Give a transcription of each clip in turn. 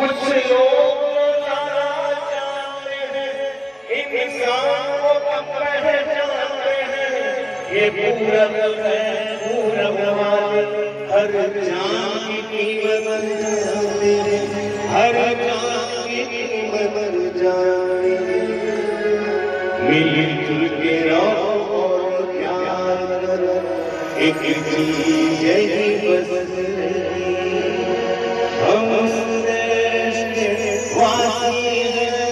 कुछ लोग ज़रा जानते हैं इंसान को कब पहचानते हैं। ये पूरब है पूरब वाले हर जान की कीमत जानते हैं, हर जान की कीमत जानते हैं। मिलजुल के रहो और प्यार करो, एक चीज यही बस हम उस देश के वासी हैं,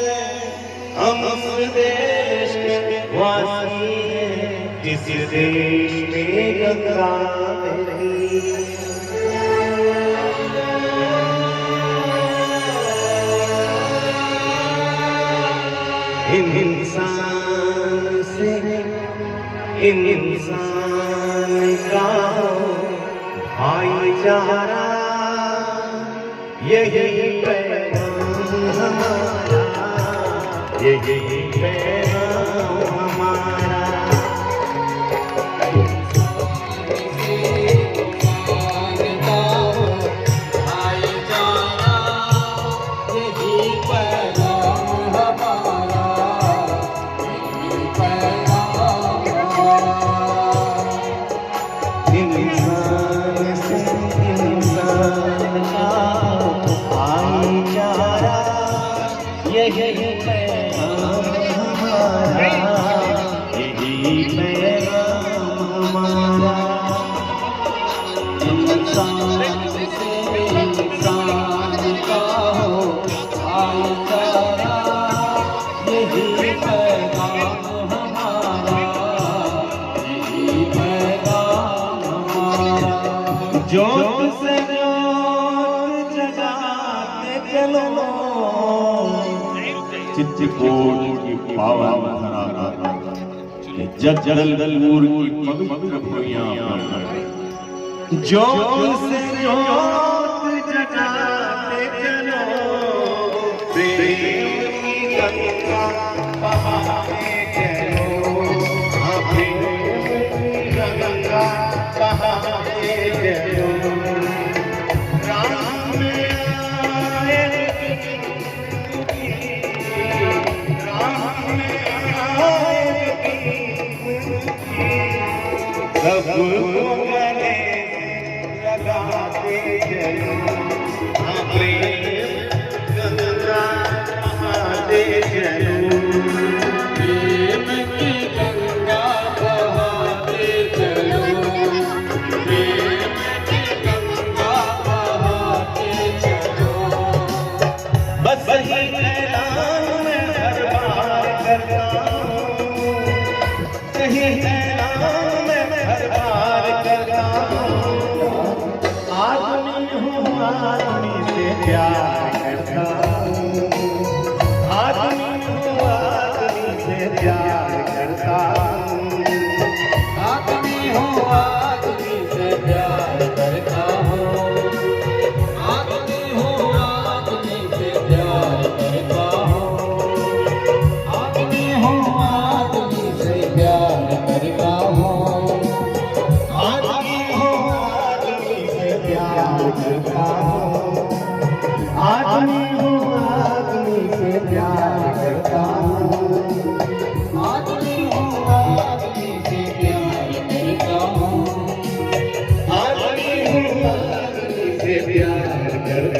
हम उस देश के वासी हैं जिस देश में गंगा बहती। इंसान से इंसान का भाईचारा यही पैगाम हमारा, यही पैगाम हमारा। यही पैगाम हमारा, यही पैगाम हमारा। इंसान से इंसान का हो भाईचारा, यही पैगाम हमारा, यही पैगाम हमारा। जोत से जोत जगाते चलो, चित्रकूट की पावन धरा, जग जगदलपुर की पवित्र भूमियां। जोत से जोत जगाते चलो, प्रेम की गंगा बहाते चलो, प्रेम की गंगा बहाते चलो। सबको गले लगाते चलो, प्रेम गंगा बहाते चलो, प्रेम की गंगा बहाते चलो, प्रेम की गंगा बहाते चलो। बस यही ऐलान मैं हर बार करता हूँ, यही ऐलान आदमी से प्यार करता हूँ, आदमी हूँ आदमी से प्यार करता हूँ, आदमी हूँ आदमी से प्यार करता हूँ, आदमी हूँ आदमी से प्यार करता हूँ, आदमी हूँ आदमी से प्यार करता हूँ, आदमी हूँ आदमी से प्यार करता हूँ, आदमी हूँ आदमी से प्यार करता हूँ, आदमी हूँ आदमी से प्यार करता हूँ, आदमी हूँ आदमी से प्यार करता हूँ।